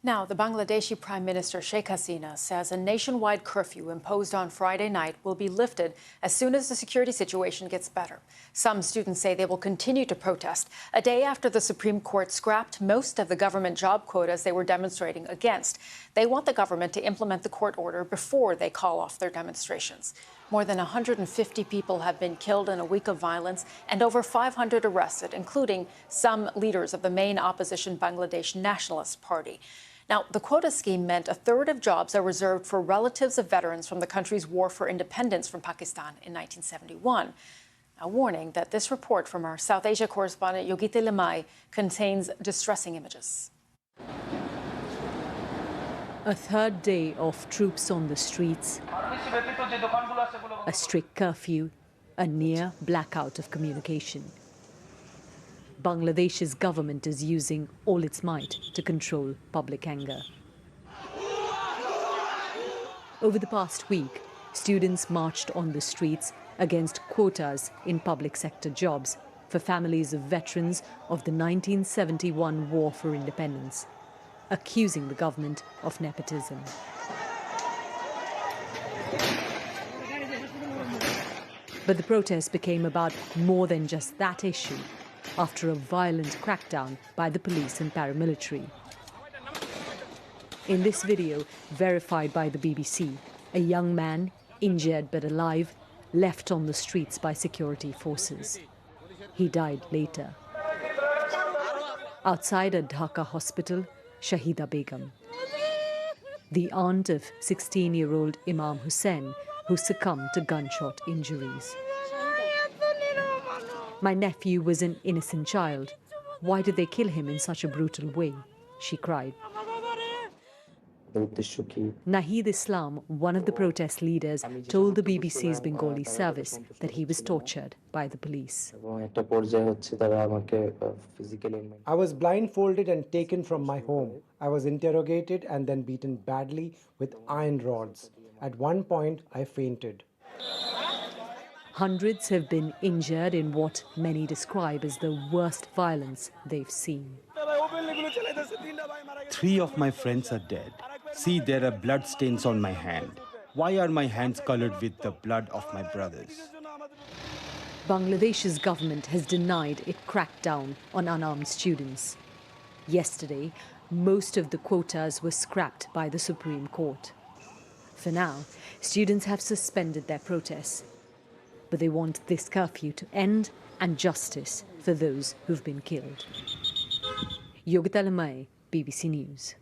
Now, the Bangladeshi Prime Minister Sheikh Hasina says a nationwide curfew imposed on Friday night will be lifted as soon as the security situation gets better. Some students say they will continue to protest a day after the Supreme Court scrapped most of the government job quotas they were demonstrating against. They want the government to implement the court order before they call off their demonstrations. More than 150 people have been killed in a week of violence and over 500 arrested, including some leaders of the main opposition Bangladesh Nationalist Party. Now, the quota scheme meant a third of jobs are reserved for relatives of veterans from the country's war for independence from Pakistan in 1971. A warning that this report from our South Asia correspondent Yogite Limai contains distressing images. A third day of troops on the streets, a strict curfew, a near blackout of communication. Bangladesh's government is using all its might to control public anger. Over the past week, students marched on the streets against quotas in public sector jobs for families of veterans of the 1971 War for Independence, accusing the government of nepotism. But the protest became about more than just that issue after a violent crackdown by the police and paramilitary. In this video, verified by the BBC, a young man, injured but alive, left on the streets by security forces. He died later. Outside a Dhaka hospital, Shahida Begum, the aunt of 16-year-old Imam Hussain, who succumbed to gunshot injuries. My nephew was an innocent child. Why did they kill him in such a brutal way? She cried. Nahid Islam, one of the protest leaders, told the BBC's Bengali service that he was tortured by the police. I was blindfolded and taken from my home. I was interrogated and then beaten badly with iron rods. At one point, I fainted. Hundreds have been injured in what many describe as the worst violence they've seen. 3 of my friends are dead. See, there are blood stains on my hand. Why are my hands colored with the blood of my brothers? Bangladesh's government has denied it cracked down on unarmed students. Yesterday, most of the quotas were scrapped by the Supreme Court. For now, students have suspended their protests. But they want this curfew to end and justice for those who've been killed. Yogita Limai, BBC News.